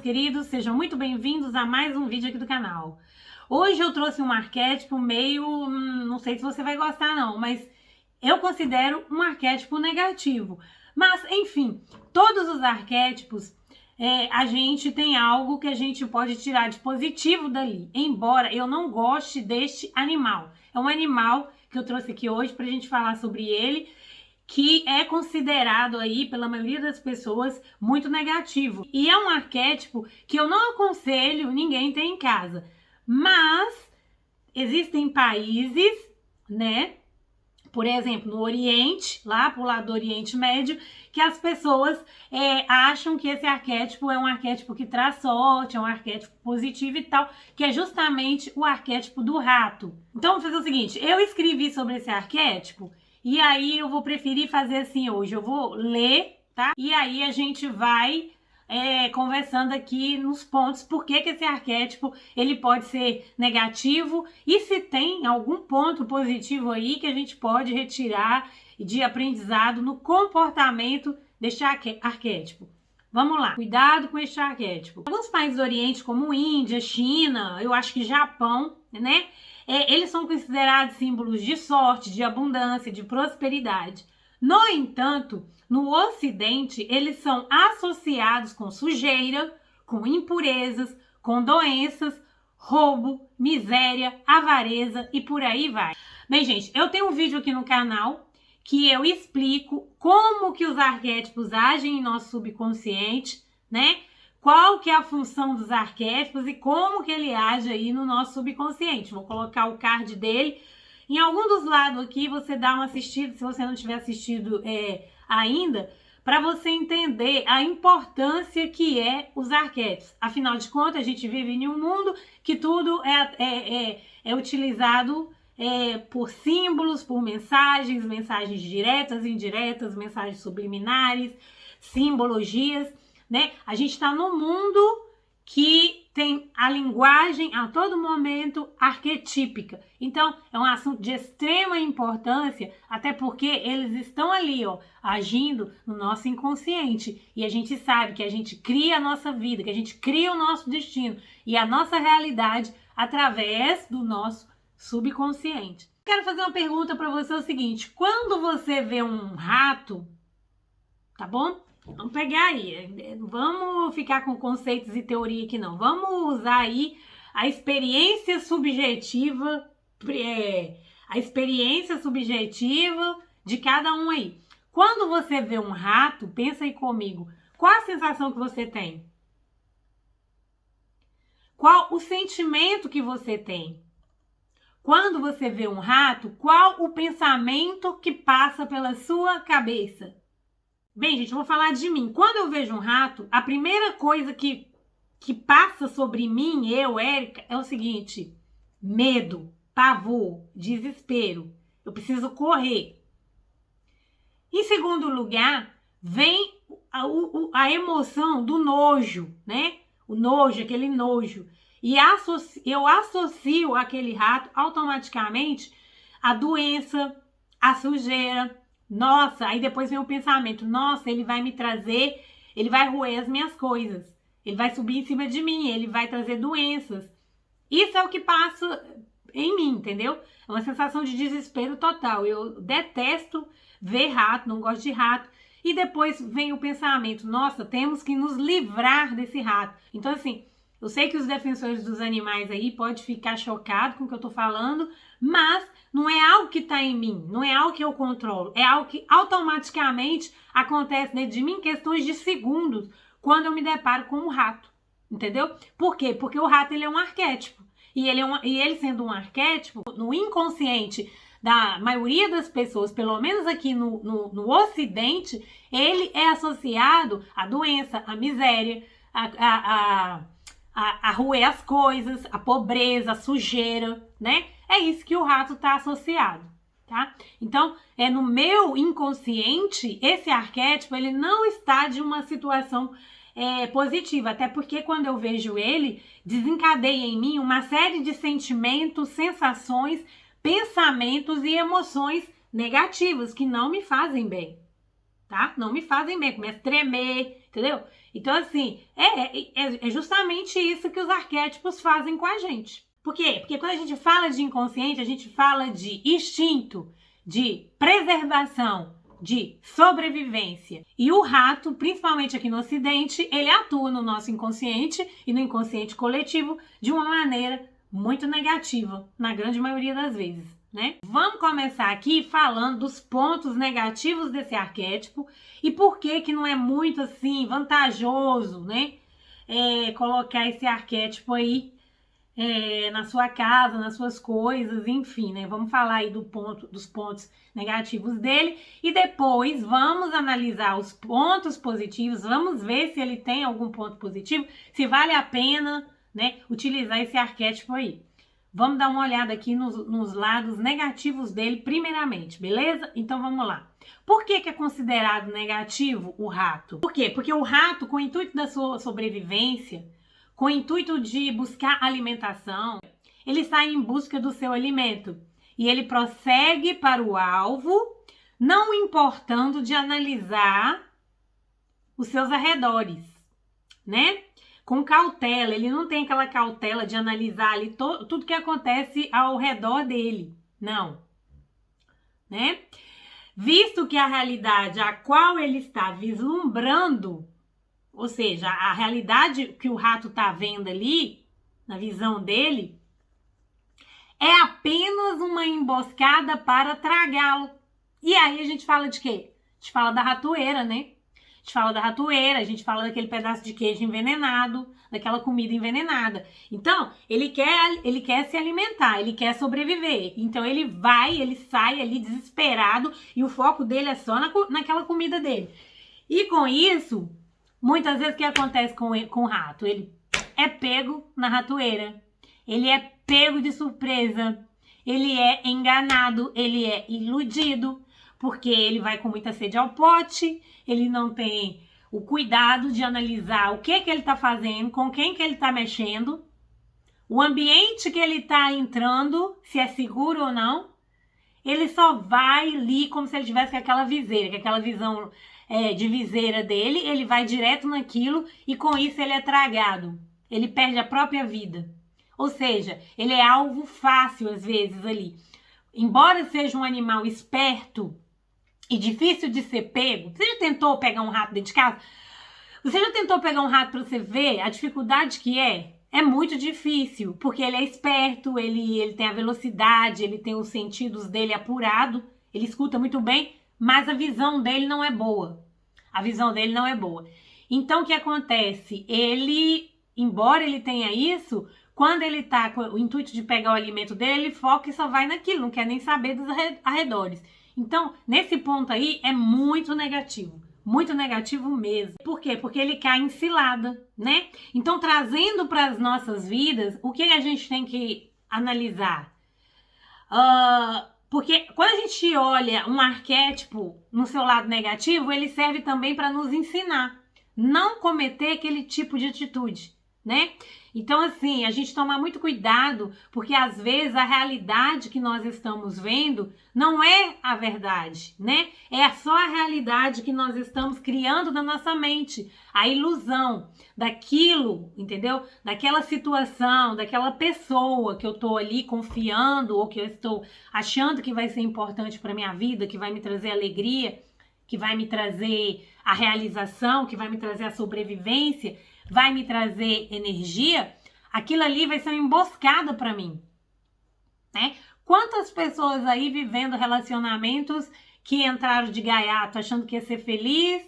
queridos, sejam muito bem-vindos a mais um vídeo aqui do canal. Hoje eu trouxe um arquétipo meio, não sei se você vai gostar não, mas eu considero um arquétipo negativo. Mas, enfim, todos os arquétipos, a gente tem algo que a gente pode tirar de positivo dali, embora eu não goste deste animal. É um animal que eu trouxe aqui hoje pra gente falar sobre ele, que é considerado aí pela maioria das pessoas muito negativo. E é um arquétipo que eu não aconselho ninguém ter em casa. Mas existem países, né? Por exemplo, no Oriente, lá pro lado do Oriente Médio, que as pessoas acham que esse arquétipo é um arquétipo que traz sorte, é um arquétipo positivo e tal, que é justamente o arquétipo do rato. Então, vamos fazer o seguinte, eu escrevi sobre esse arquétipo, e aí eu vou preferir fazer assim hoje, eu vou ler, tá? E aí a gente vai conversando aqui nos pontos, por que esse arquétipo ele pode ser negativo e se tem algum ponto positivo aí que a gente pode retirar de aprendizado no comportamento deste arquétipo. Vamos lá, cuidado com este arquétipo. Alguns países do Oriente, como Índia, China, eu acho que Japão, né? Eles são considerados símbolos de sorte, de abundância, de prosperidade. No entanto, no Ocidente, eles são associados com sujeira, com impurezas, com doenças, roubo, miséria, avareza e por aí vai. Bem, gente, eu tenho um vídeo aqui no canal que eu explico como que os arquétipos agem em nosso subconsciente, né? Qual que é a função dos arquétipos e como que ele age aí no nosso subconsciente. Vou colocar o card dele. Em algum dos lados aqui, você dá uma assistida, se você não tiver assistido ainda, para você entender a importância que é os arquétipos. Afinal de contas, a gente vive em um mundo que tudo é utilizado por símbolos, por mensagens, mensagens diretas, indiretas, mensagens subliminares, simbologias, né? A gente está num mundo que tem a linguagem a todo momento arquetípica. Então, é um assunto de extrema importância, até porque eles estão ali, ó, agindo no nosso inconsciente. E a gente sabe que a gente cria a nossa vida, que a gente cria o nosso destino e a nossa realidade através do nosso subconsciente. Quero fazer uma pergunta para você, o seguinte: quando você vê um rato, tá bom? Vamos pegar aí, não vamos ficar com conceitos e teoria aqui não, vamos usar aí a experiência subjetiva, de cada um aí. Quando você vê um rato, pensa aí comigo, qual a sensação que você tem? Qual o sentimento que você tem? Quando você vê um rato, qual o pensamento que passa pela sua cabeça? Bem, gente, eu vou falar de mim. Quando eu vejo um rato, a primeira coisa que passa sobre mim, eu, Érica, é o seguinte: medo, pavor, desespero. Eu preciso correr. Em segundo lugar, vem a emoção do nojo, né? O nojo, aquele nojo. E eu associo aquele rato automaticamente à doença, à sujeira. Nossa, aí depois vem o pensamento, nossa, ele vai me trazer, ele vai roer as minhas coisas, ele vai subir em cima de mim, ele vai trazer doenças. Isso é o que passa em mim, entendeu? É uma sensação de desespero total. Eu detesto ver rato, não gosto de rato. E depois vem o pensamento, nossa, temos que nos livrar desse rato. Então, assim, eu sei que os defensores dos animais aí podem ficar chocados com o que eu tô falando, mas não é algo que tá em mim, não é algo que eu controlo, é algo que automaticamente acontece dentro de mim em questões de segundos, quando eu me deparo com um rato, entendeu? Por quê? Porque o rato, ele é um arquétipo, e ele sendo um arquétipo, no inconsciente da maioria das pessoas, pelo menos aqui no Ocidente, ele é associado à doença, à miséria, a roer as coisas, a pobreza, a sujeira, né? É isso que o rato tá associado, tá? Então, no meu inconsciente, esse arquétipo, ele não está de uma situação positiva, até porque quando eu vejo ele, desencadeia em mim uma série de sentimentos, sensações, pensamentos e emoções negativas que não me fazem bem, tá? Não me fazem bem, começo a tremer, entendeu? Então, assim, é justamente isso que os arquétipos fazem com a gente. Por quê? Porque quando a gente fala de inconsciente, a gente fala de instinto, de preservação, de sobrevivência. E o rato, principalmente aqui no Ocidente, ele atua no nosso inconsciente e no inconsciente coletivo de uma maneira muito negativa, na grande maioria das vezes, né? Vamos começar aqui falando dos pontos negativos desse arquétipo e por que não é muito assim vantajoso, né? Colocar esse arquétipo aí na sua casa, nas suas coisas, enfim, né? Vamos falar aí dos pontos negativos dele e depois vamos analisar os pontos positivos, vamos ver se ele tem algum ponto positivo, se vale a pena, né, utilizar esse arquétipo aí. Vamos dar uma olhada aqui nos lados negativos dele primeiramente, beleza? Então vamos lá. Por que é considerado negativo o rato? Por quê? Porque o rato, com o intuito da sua sobrevivência, com o intuito de buscar alimentação, ele está em busca do seu alimento e ele prossegue para o alvo, não importando de analisar os seus arredores, né? Com cautela, ele não tem aquela cautela de analisar ali tudo que acontece ao redor dele, não, né? Visto que a realidade a qual ele está vislumbrando, ou seja, a realidade que o rato está vendo ali, na visão dele, é apenas uma emboscada para tragá-lo. E aí a gente fala de quê? A gente fala da ratoeira, né? A gente fala da ratoeira, a gente fala daquele pedaço de queijo envenenado, daquela comida envenenada. Então, ele quer se alimentar, ele quer sobreviver. Então, ele sai ali desesperado e o foco dele é só naquela comida dele. E com isso, muitas vezes o que acontece com o rato? Ele é pego na ratoeira, ele é pego de surpresa, ele é enganado, ele é iludido, porque ele vai com muita sede ao pote, ele não tem o cuidado de analisar o que ele está fazendo, com quem que ele está mexendo, o ambiente que ele está entrando, se é seguro ou não. Ele só vai ali como se ele tivesse com aquela viseira, com aquela visão de viseira dele, ele vai direto naquilo e com isso ele é tragado, ele perde a própria vida. Ou seja, ele é alvo fácil às vezes ali. Embora seja um animal esperto e difícil de ser pego, você já tentou pegar um rato dentro de casa? Você já tentou pegar um rato para você ver a dificuldade que é? É muito difícil, porque ele é esperto, ele tem a velocidade, ele tem os sentidos dele apurado, ele escuta muito bem, mas a visão dele não é boa. A visão dele não é boa. Então, o que acontece? Embora ele tenha isso, quando ele tá com o intuito de pegar o alimento dele, ele foca e só vai naquilo, não quer nem saber dos arredores. Então, nesse ponto aí, é muito negativo mesmo. Por quê? Porque ele cai em cilada, né? Então, trazendo para as nossas vidas, o que a gente tem que analisar? Porque quando a gente olha um arquétipo no seu lado negativo, ele serve também para nos ensinar. Não cometer aquele tipo de atitude, né? Então, assim, a gente toma muito cuidado, porque às vezes a realidade que nós estamos vendo não é a verdade, né? É só a realidade que nós estamos criando na nossa mente, a ilusão daquilo, entendeu? Daquela situação, daquela pessoa que eu tô ali confiando ou que eu estou achando que vai ser importante para minha vida, que vai me trazer alegria, que vai me trazer a realização, que vai me trazer a sobrevivência, vai me trazer energia, aquilo ali vai ser uma emboscada para mim, né? Quantas pessoas aí vivendo relacionamentos que entraram de gaiato achando que ia ser feliz,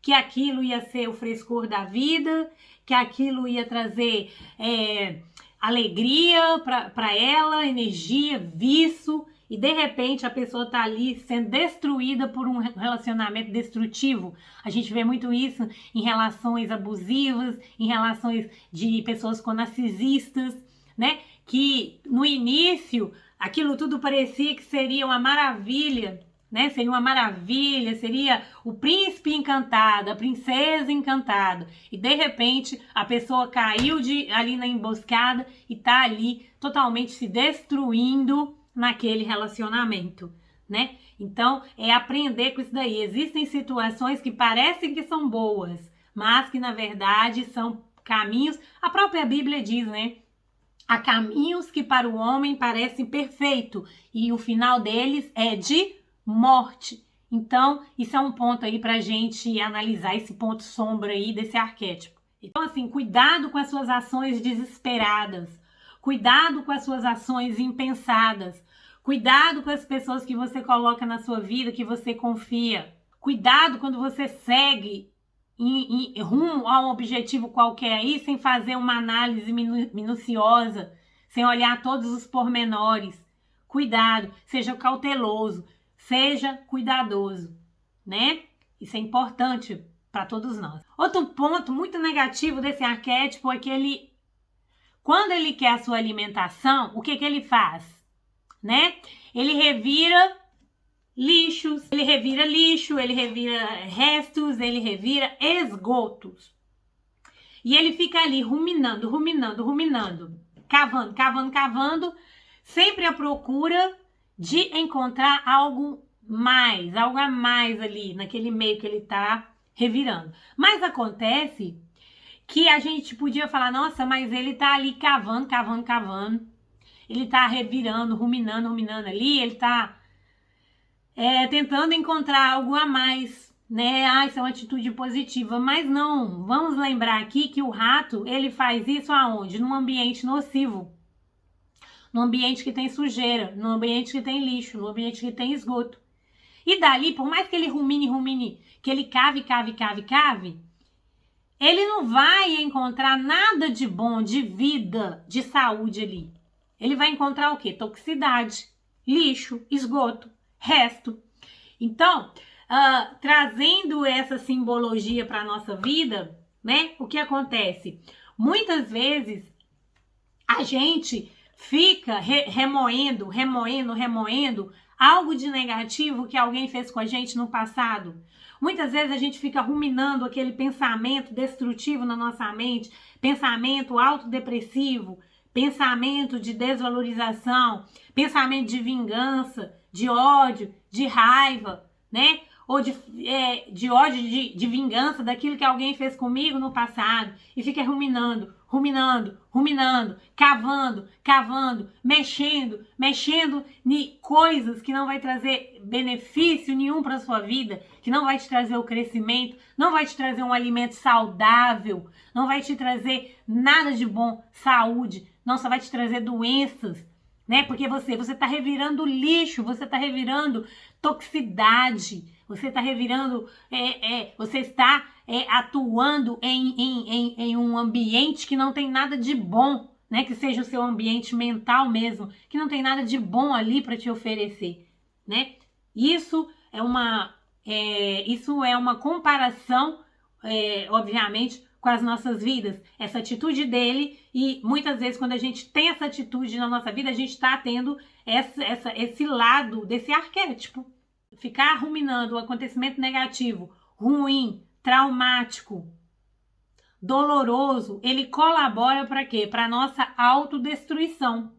que aquilo ia ser o frescor da vida, que aquilo ia trazer alegria para ela, energia, vício, e de repente a pessoa tá ali sendo destruída por um relacionamento destrutivo. A gente vê muito isso em relações abusivas, em relações de pessoas narcisistas, né? Que no início aquilo tudo parecia que seria uma maravilha, né? Seria uma maravilha, seria o príncipe encantado, a princesa encantada. E de repente a pessoa caiu ali na emboscada e tá ali totalmente se destruindo naquele relacionamento, né? Então, é aprender com isso daí. Existem situações que parecem que são boas, mas que na verdade são caminhos, a própria Bíblia diz, né? Há caminhos que para o homem parecem perfeitos e o final deles é de morte. Então, isso é um ponto aí pra gente analisar, esse ponto sombra aí desse arquétipo. Então, assim, cuidado com as suas ações desesperadas, cuidado com as suas ações impensadas, cuidado com as pessoas que você coloca na sua vida, que você confia. Cuidado quando você segue rumo a um objetivo qualquer aí, sem fazer uma análise minuciosa, sem olhar todos os pormenores. Cuidado, seja cauteloso, seja cuidadoso, né? Isso é importante para todos nós. Outro ponto muito negativo desse arquétipo é que ele, quando ele quer a sua alimentação, o que ele faz, né? Ele revira lixos, ele revira lixo, ele revira restos, ele revira esgotos. E ele fica ali ruminando, cavando, sempre à procura de encontrar algo a mais ali, naquele meio que ele tá revirando. Mas acontece que a gente podia falar, nossa, mas ele tá ali cavando, ele tá revirando, ruminando ali, ele tá tentando encontrar algo a mais, né? Ah, isso é uma atitude positiva, mas não. Vamos lembrar aqui que o rato, ele faz isso aonde? Num ambiente nocivo, num ambiente que tem sujeira, num ambiente que tem lixo, num ambiente que tem esgoto. E dali, por mais que ele rumine, que ele cave, ele não vai encontrar nada de bom, de vida, de saúde ali. Ele vai encontrar o quê? Toxicidade, lixo, esgoto, resto. Então, trazendo essa simbologia para a nossa vida, né? O que acontece? Muitas vezes a gente fica remoendo algo de negativo que alguém fez com a gente no passado. Muitas vezes a gente fica ruminando aquele pensamento destrutivo na nossa mente, pensamento autodepressivo, pensamento de desvalorização, pensamento de vingança, de ódio, de raiva, né? Ou de ódio, de vingança daquilo que alguém fez comigo no passado, e fica ruminando, cavando, mexendo em coisas que não vai trazer benefício nenhum para sua vida, que não vai te trazer o crescimento, não vai te trazer um alimento saudável, não vai te trazer nada de bom, saúde, não, só vai te trazer doenças, né? Porque você está revirando lixo, você está revirando toxicidade, você está revirando, você está atuando em um ambiente que não tem nada de bom, né? Que seja o seu ambiente mental mesmo, que não tem nada de bom ali para te oferecer, né? Isso é uma comparação, obviamente, com as nossas vidas, essa atitude dele, e muitas vezes quando a gente tem essa atitude na nossa vida, a gente está tendo esse lado desse arquétipo. Ficar ruminando o acontecimento negativo, ruim, traumático, doloroso, ele colabora para quê? Para nossa autodestruição,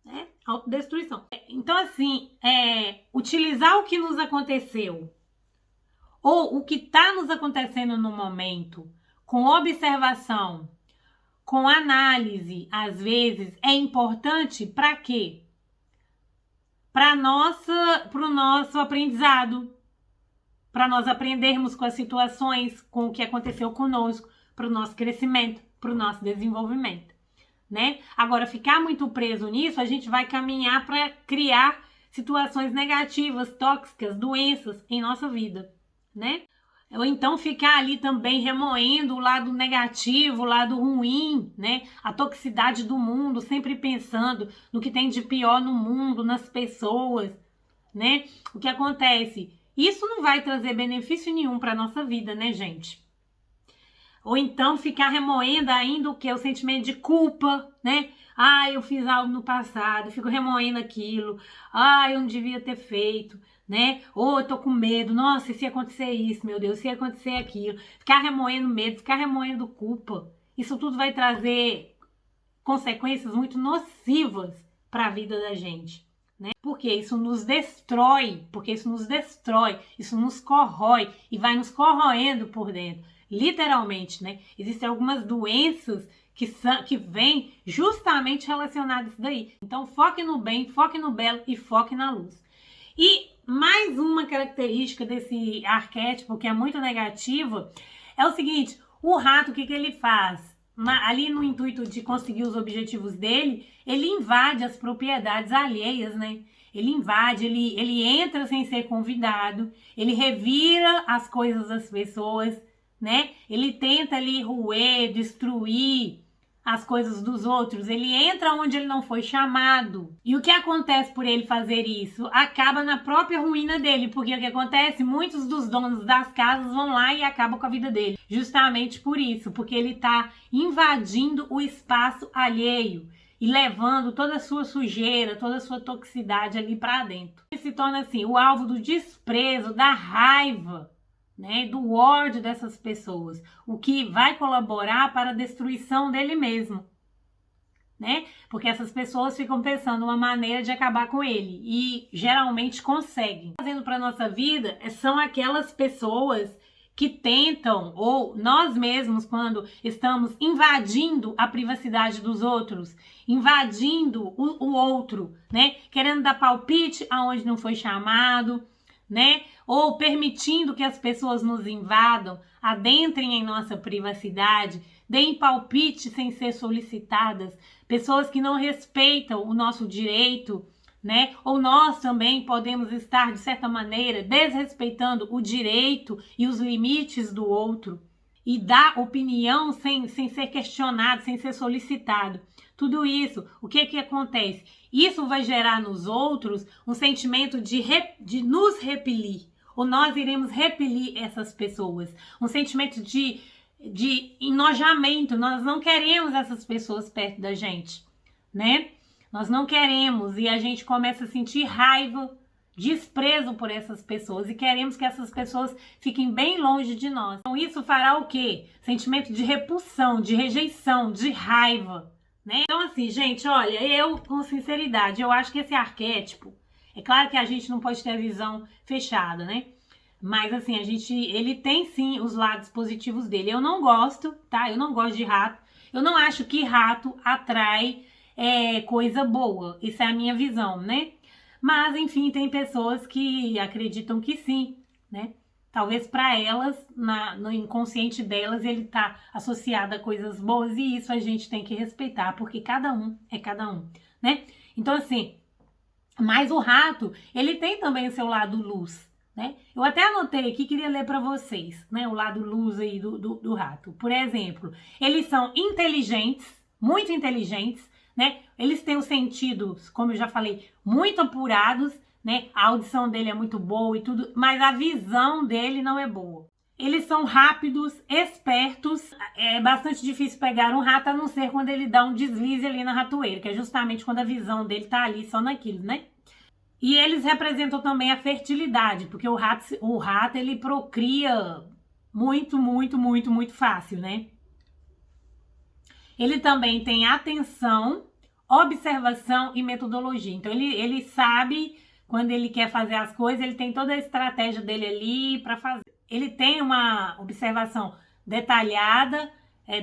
né? Autodestruição. Então, assim, utilizar o que nos aconteceu ou o que está nos acontecendo no momento, com observação, com análise, às vezes, é importante para quê? Para o nosso aprendizado, para nós aprendermos com as situações, com o que aconteceu conosco, para o nosso crescimento, para o nosso desenvolvimento, né? Agora, ficar muito preso nisso, a gente vai caminhar para criar situações negativas, tóxicas, doenças em nossa vida, né? Ou então ficar ali também remoendo o lado negativo, o lado ruim, né? A toxicidade do mundo, sempre pensando no que tem de pior no mundo, nas pessoas, né? O que acontece? Isso não vai trazer benefício nenhum para nossa vida, né, gente? Ou então ficar remoendo ainda o que? O sentimento de culpa, né? Ah, eu fiz algo no passado, fico remoendo aquilo. Ah, eu não devia ter feito, né? Ou eu tô com medo, nossa, e se acontecer isso, meu Deus, se acontecer aquilo. Ficar remoendo medo, ficar remoendo culpa. Isso tudo vai trazer consequências muito nocivas para a vida da gente, né? Porque isso nos destrói, isso nos corrói e vai nos corroendo por dentro. literalmente, né? Existem algumas doenças que vêm justamente relacionadas a isso daí. Então, foque no bem, foque no belo e foque na luz. E mais uma característica desse arquétipo que é muito negativa é o seguinte: o rato, o que ele faz? Ali no intuito de conseguir os objetivos dele, ele invade as propriedades alheias, né? Ele invade, ele entra sem ser convidado, ele revira as coisas das pessoas, né? Ele tenta ali roer, destruir as coisas dos outros, ele entra onde ele não foi chamado. E o que acontece por ele fazer isso? Acaba na própria ruína dele, porque o que acontece? Muitos dos donos das casas vão lá e acabam com a vida dele, justamente por isso, porque ele está invadindo o espaço alheio e levando toda a sua sujeira, toda a sua toxicidade ali para dentro. Ele se torna assim, o alvo do desprezo, da raiva, né, do ódio dessas pessoas, o que vai colaborar para a destruição dele mesmo, né? Porque essas pessoas ficam pensando uma maneira de acabar com ele e geralmente conseguem. Fazendo para nossa vida são aquelas pessoas que tentam, ou nós mesmos, quando estamos invadindo a privacidade dos outros, invadindo o outro, né? Querendo dar palpite aonde não foi chamado, né? Ou permitindo que as pessoas nos invadam, adentrem em nossa privacidade, deem palpite sem ser solicitadas, pessoas que não respeitam o nosso direito, né? Ou nós também podemos estar, de certa maneira, desrespeitando o direito e os limites do outro e dar opinião sem ser questionado, sem ser solicitado. Tudo isso, o que acontece? Isso vai gerar nos outros um sentimento de nos repelir, ou nós iremos repelir essas pessoas. Um sentimento de enojamento, nós não queremos essas pessoas perto da gente, né? Nós não queremos e a gente começa a sentir raiva, desprezo por essas pessoas e queremos que essas pessoas fiquem bem longe de nós. Então isso fará o quê? Sentimento de repulsão, de rejeição, de raiva, né? Então assim, gente, olha, eu com sinceridade, eu acho que esse arquétipo, é claro que a gente não pode ter a visão fechada, né? Mas assim, ele tem sim os lados positivos dele. Eu não gosto, tá? Eu não gosto de rato. Eu não acho que rato atrai coisa boa. Essa é a minha visão, né? Mas, enfim, tem pessoas que acreditam que sim, né? Talvez para elas, no inconsciente delas, ele tá associado a coisas boas e isso a gente tem que respeitar, porque cada um é cada um, né? Então, assim, mas o rato, ele tem também o seu lado luz, né? Eu até anotei aqui, queria ler para vocês, né? O lado luz aí do rato. Por exemplo, eles são inteligentes, muito inteligentes, né? Eles têm os sentidos, como eu já falei, muito apurados, né? A audição dele é muito boa e tudo, mas a visão dele não é boa. Eles são rápidos, espertos, é bastante difícil pegar um rato, a não ser quando ele dá um deslize ali na ratoeira, que é justamente quando a visão dele tá ali só naquilo, né? E eles representam também a fertilidade, porque o rato ele procria muito, muito, muito, muito fácil, né? Ele também tem atenção, observação e metodologia. Então, ele sabe quando ele quer fazer as coisas, ele tem toda a estratégia dele ali para fazer. Ele tem uma observação detalhada,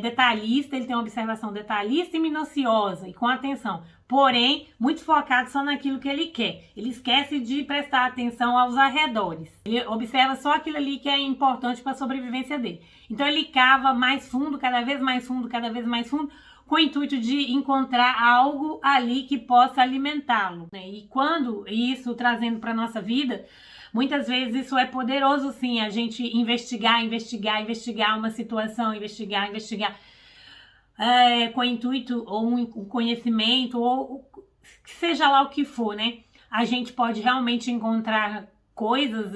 detalhista, ele tem uma observação detalhista e minuciosa e com atenção. Porém, muito focado só naquilo que ele quer. Ele esquece de prestar atenção aos arredores. Ele observa só aquilo ali que é importante para a sobrevivência dele. Então, ele cava mais fundo, cada vez mais fundo, cada vez mais fundo, com o intuito de encontrar algo ali que possa alimentá-lo, né? E quando isso trazendo para nossa vida, muitas vezes isso é poderoso, sim, a gente investigar uma situação, investigar, com o intuito ou um conhecimento, ou seja lá o que for, né? A gente pode realmente encontrar coisas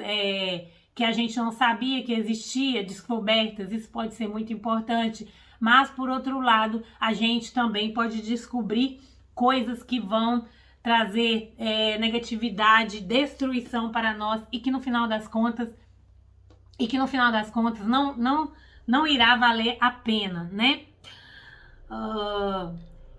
que a gente não sabia que existia, descobertas, isso pode ser muito importante. Mas, por outro lado, a gente também pode descobrir coisas que vão trazer negatividade, destruição para nós e que no final das contas não irá valer a pena, né?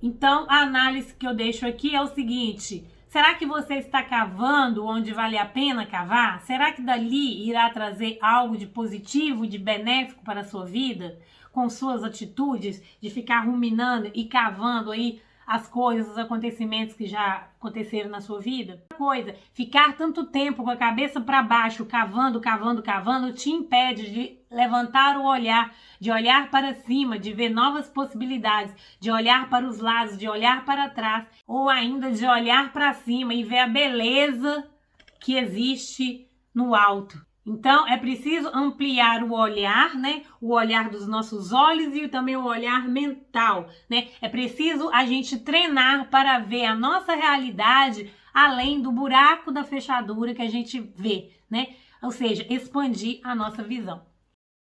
Então, a análise que eu deixo aqui é o seguinte: Será que você está cavando onde vale a pena cavar? Será que dali irá trazer algo de positivo, de benéfico para a sua vida? Com suas atitudes de ficar ruminando e cavando aí as coisas, os acontecimentos que já aconteceram na sua vida? Coisa, ficar tanto tempo com a cabeça para baixo, cavando, cavando, cavando, te impede de levantar o olhar, de olhar para cima, de ver novas possibilidades, de olhar para os lados, de olhar para trás, ou ainda de olhar para cima e ver a beleza que existe no alto. Então, é preciso ampliar o olhar, né? O olhar dos nossos olhos e também o olhar mental, né? É preciso a gente treinar para ver a nossa realidade além do buraco da fechadura que a gente vê, né? Ou seja, expandir a nossa visão.